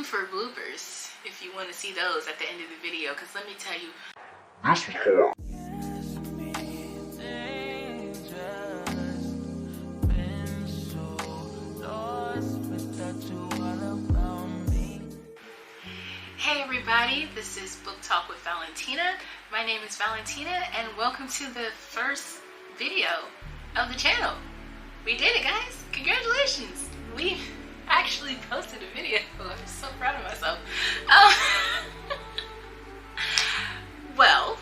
for bloopers if you want to see those at the end of the video, because let me tell you, this was horrible. Hey everybody, this is Book Talk with Valentina. My name is Valentina and welcome to the first video of the channel. We did it, guys. Congratulations. We actually posted a video. I'm so proud of myself. Well,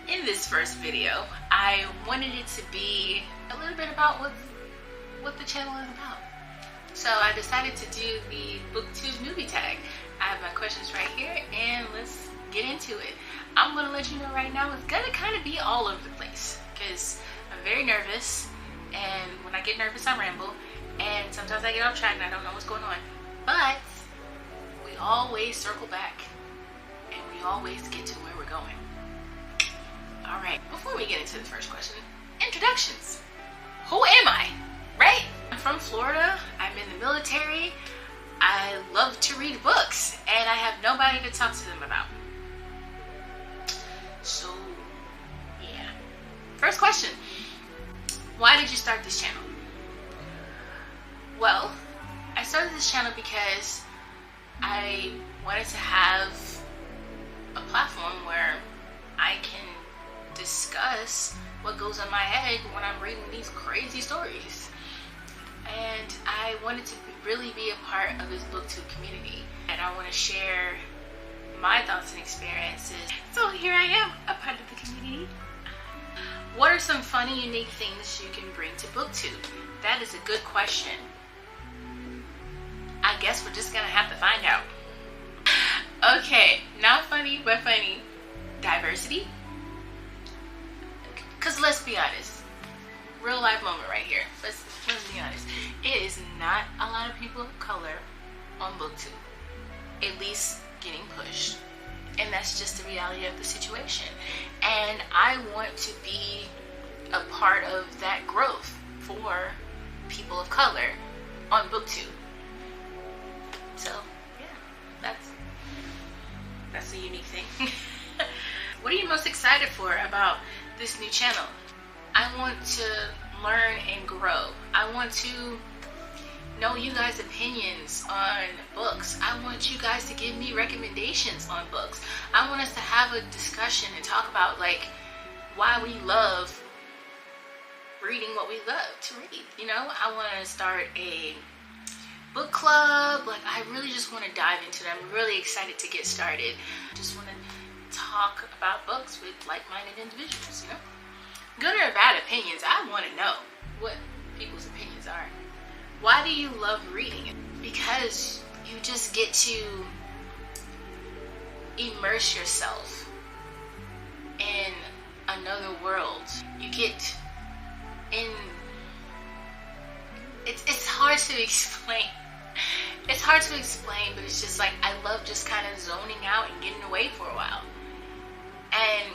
in this first video, I wanted it to be a little bit about what the channel is about. So I decided to do the Booktube Newbie Tag. I have my questions right here and let's get into it. I'm going to let you know right now it's going to kind of be all over the place because I'm very nervous, and when I get nervous I ramble, and sometimes I get off track and I don't know what's going on. But we always circle back and we always get to where we're going. Alright, before we get into the first question, introductions. Who am I? Right? I'm from Florida, I'm in the military, I love to read books, and I have nobody to talk to them about. So, yeah. First question. Why did you start this channel? Well, I started this channel because I wanted to have a platform where I can discuss what goes in my head when I'm reading these crazy stories. And I wanted to really be a part of this booktube community, and I want to share my thoughts and experiences. So here I am, a part of the community. What are some funny, unique things you can bring to booktube? That is a good question. I guess we're just gonna have to find out. Okay, not funny, but funny. Diversity. Because let's be honest, real life moment right here. Let's be honest. It is not a lot of people of color on booktube, at least getting pushed, and that's just the reality of the situation. And I want to be a part of that growth for people of color on booktube. So yeah, that's a unique thing. What are you most excited for about this new channel? I want to learn and grow. I want to know you guys' opinions on books. I want you guys to give me recommendations on books. I want us to have a discussion and talk about like why we love reading what we love to read. You know, I want to start a book club. Like, I really just want to dive into it. I'm really excited to get started. I just want to talk about books with like-minded individuals, you know? Good or bad opinions, I want to know what people's opinions are. Why do you love reading? Because you just get to immerse yourself in another world. You get in, it's hard to explain. It's hard to explain, but it's just like, I love just kind of zoning out and getting away for a while. And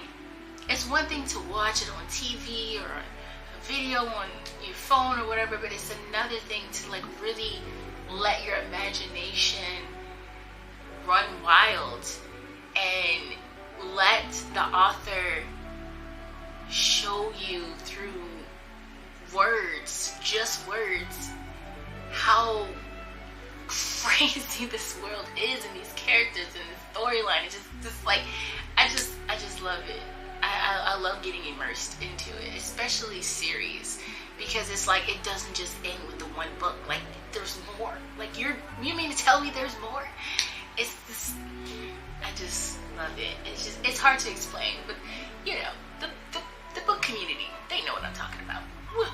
it's one thing to watch it on TV or a video on your phone or whatever, but it's another thing to like really let your imagination run wild and let the author show you through words, just words, how crazy this world is and these characters and the storyline. It's just like, I just love it. I love getting immersed into it, especially series, because it's like it doesn't just end with the one book. Like, there's more. Like, you mean to tell me there's more? It's this, I just love it. It's hard to explain, but you know, the book community, they know what I'm talking about.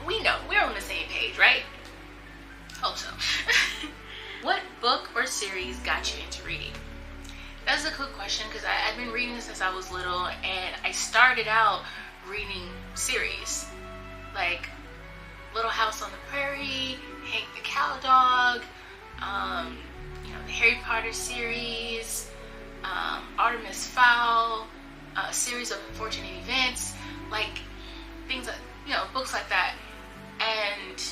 We know, we're on the same page, right? Hope so. What book or series got you into reading? That's a good question, because I've been reading since I was little, and I started out reading series like Little House on the Prairie, Hank the Cowdog, you know, the Harry Potter series, Artemis Fowl, a series of unfortunate events, like things like, you know, books like that. And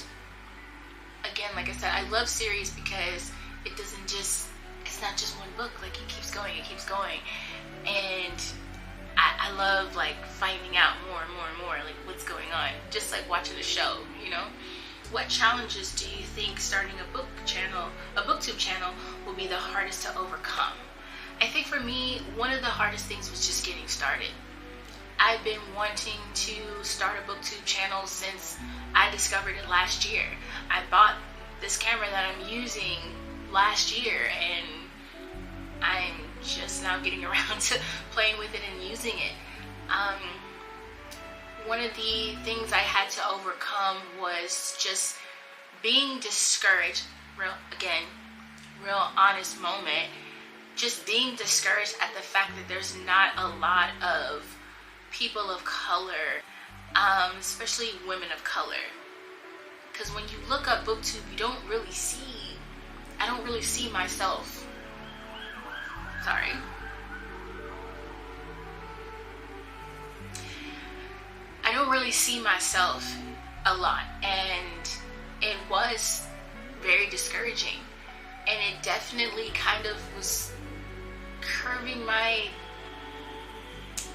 again, like I said, I love series because it's not just one book. Like, it keeps going, it keeps going. And I love like finding out more and more and more, like what's going on, just like watching a show, you know. What challenges do you think starting a booktube channel will be the hardest to overcome? I think for me, one of the hardest things was just getting started. I've been wanting to start a booktube channel since I discovered it last year. I bought this camera that I'm using last year, and I'm just now getting around to playing with it and using it. One of the things I had to overcome was just being discouraged, real honest moment, just being discouraged at the fact that there's not a lot of people of color, especially women of color. Because when you look up booktube, I don't really see myself. Sorry. I don't really see myself a lot, and it was very discouraging, and it definitely kind of was curbing my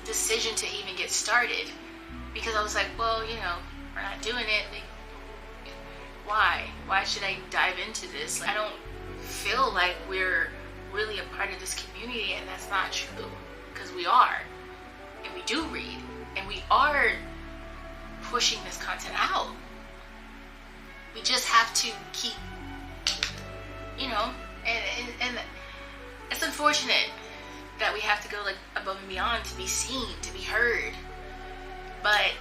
decision to even get started, because I was like, well, you know, we're not doing it. Like, why should I dive into this? Like, I don't feel like we're really a part of this community, and that's not true, because we are, and we do read, and we are pushing this content out. We just have to keep, you know, and it's unfortunate that we have to go like above and beyond to be seen, to be heard. But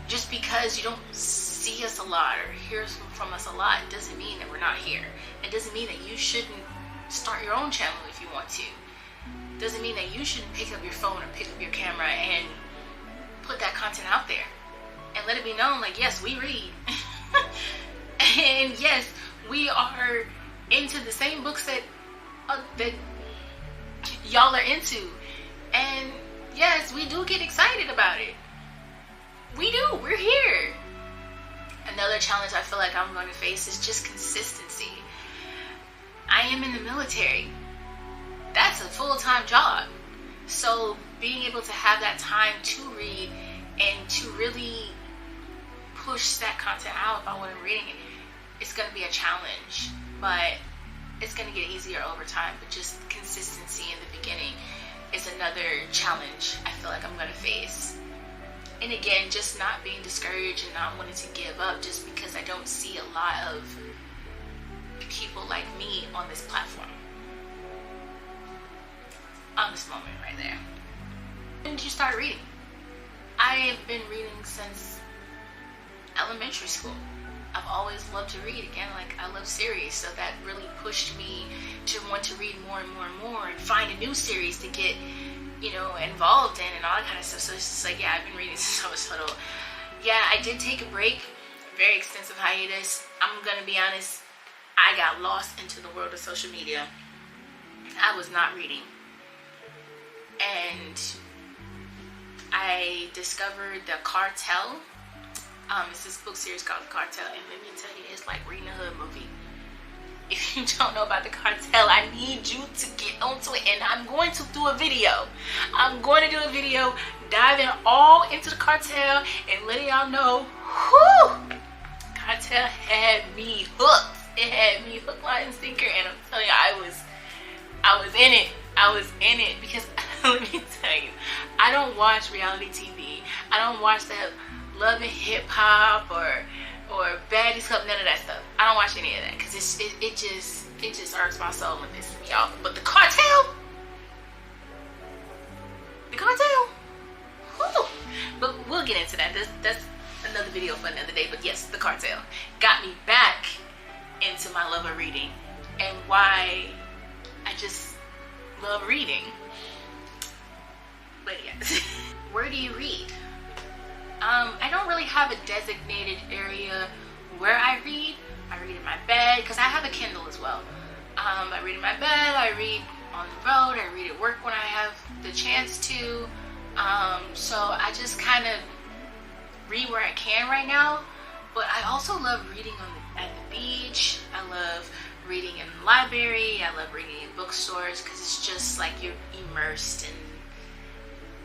just because you don't see us a lot or hear from us a lot doesn't mean that we're not here. It doesn't mean that you shouldn't start your own channel if you want to. It doesn't mean that you shouldn't pick up your phone or pick up your camera and put that content out there and let it be known, like, yes, we read. And yes, we are into the same books that y'all are into. And yes, we do get excited about it. We do. We're here. Another challenge I feel like I'm going to face is just consistency. I am in the military. That's a full-time job. So being able to have that time to read and to really push that content out about what I'm reading, it's going to be a challenge. But it's going to get easier over time. But just consistency in the beginning is another challenge I feel like I'm going to face. And again, just not being discouraged and not wanting to give up just because I don't see a lot of people like me on this platform. On this moment right there. When did you start reading? I have been reading since elementary school. I've always loved to read. Again, like, I love series, so that really pushed me to want to read more and more and more and find a new series to get, you know, involved in and all that kind of stuff. So it's just like, yeah, I've been reading since I was little. Yeah, I did take a break, very extensive hiatus. I'm gonna be honest, I got lost into the world of social media. I was not reading. And I discovered The Cartel. It's this book series called The Cartel, and let me tell you, it's like reading a hood movie. If you don't know about The Cartel, I need you to get onto it, and I'm going to do a video. I'm going to do a video diving all into The Cartel and letting y'all know, whoo, Cartel had me hooked. It had me hook, line, and sinker, and I'm telling you, I was in it. I was in it because let me tell you, I don't watch reality TV. I don't watch that Love and Hip Hop or Baddies Club, none of that stuff. I don't watch any of that because it just irks my soul and pisses me off. But The Cartel, whew. But we'll get into that. That's another video for another day. But yes, The Cartel got me back into my love of reading and why I just love reading. But yes, where do you read? I don't really have a designated area where I read. I read in my bed because I have a Kindle as well. I read in my bed, I read on the road, I read at work when I have the chance to. So I just kind of read where I can right now. But I also love reading at the beach. I love reading in the library. I love reading in bookstores because it's just like you're immersed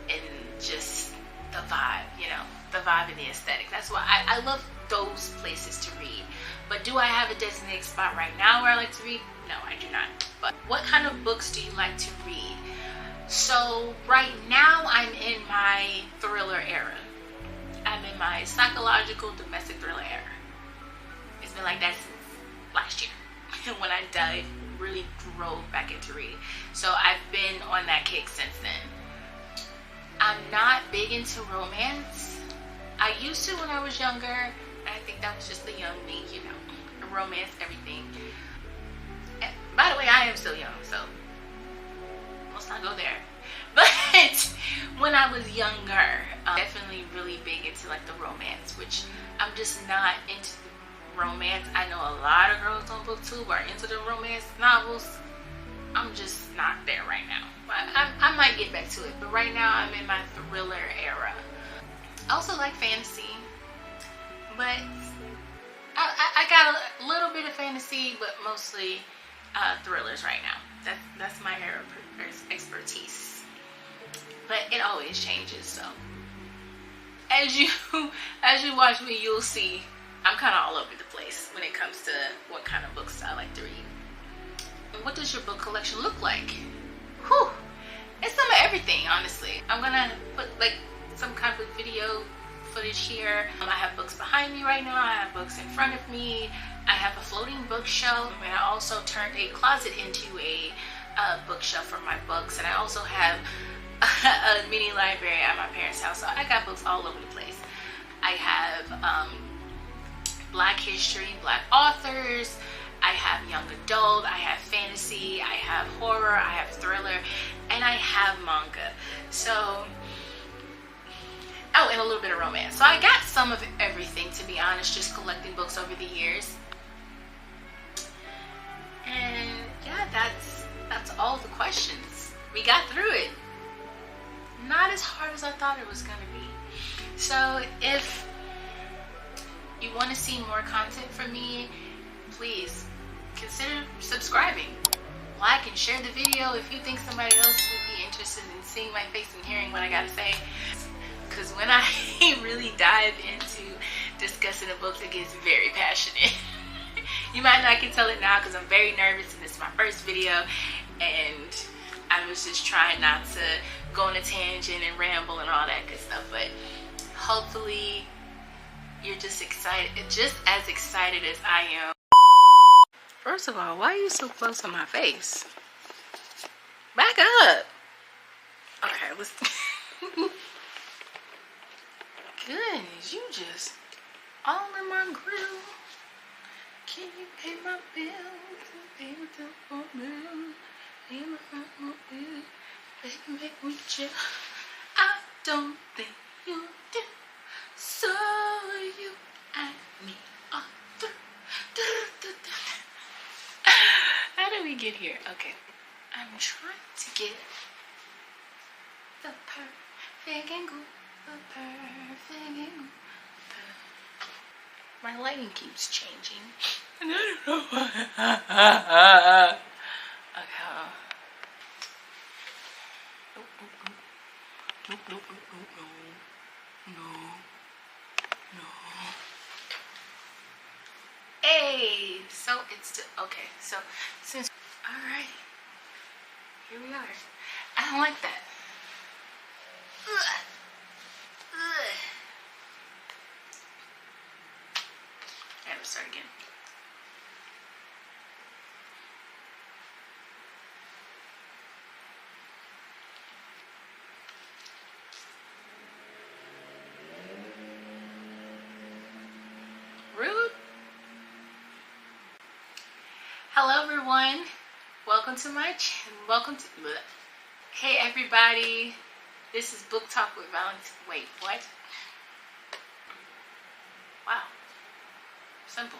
in just the vibe, you know, the vibe and the aesthetic. That's why I love those places to read. But do I have a designated spot right now where I like to read? No, I do not. But what kind of books do you like to read? So right now I'm in my thriller era. I'm in my psychological domestic thriller era. It's been like that since last year when I really drove back into reading. So I've been on that kick since then. I'm not big into romance. I used to when I was younger. I think that was just the young me, you know, romance, everything. And by the way, I am still young, so let's not go there. But when I was younger, definitely really big into like the romance, which I'm just not into romance. I know a lot of girls on Booktube are into the romance novels. I'm just not there right now. I might get back to it, but right now I'm in my thriller era. I also like fantasy, but I got a little bit of fantasy, but mostly thrillers right now. That's my area of expertise. But it always changes, so as you watch me, you'll see I'm kind of all over the place when it comes to what kind of books I like to read. What does your book collection look like? Whew, it's some of everything, honestly. I'm gonna put like some kind of video footage here. I have books behind me right now. I have books in front of me. I have a floating bookshelf, and I also turned a closet into a bookshelf for my books. And I also have a mini library at my parents' house. So I got books all over the place. I have Black history, Black authors. I have young adult, I have fantasy, I have horror, I have thriller, and I have manga. So, oh, and a little bit of romance. So I got some of everything, to be honest, just collecting books over the years. And yeah, that's all the questions. We got through it. Not as hard as I thought it was gonna be. So if you want to see more content from me, please consider subscribing. Like and share the video if you think somebody else would be interested in seeing my face and hearing what I gotta say. Because when I really dive into discussing a book, it gets very passionate. You might not can tell it now because I'm very nervous and this is my first video, and I was just trying not to go on a tangent and ramble and all that good stuff. But hopefully you're just excited, just as excited as I am. First of all, why are you so close to my face? Back up. Okay, let's. Goodness, you just all in my grill. Can you pay my bills? Pay my telephone bill. Pay my phone bill. Baby, make me chill. I don't think you do. So you and me are through. How did we get here? Okay, I'm trying to get the perfect angle. The perfect angle. My lighting keeps changing. And I don't know why. Okay. No. Hey, so it's okay. So since all right, here we are. I don't like that. Ugh. I gotta start again. Rude. Hello everyone. Welcome to my channel. Welcome to. Bleh. Hey everybody. This is Book Talk with Valentine. Wait, what? Wow. Simple.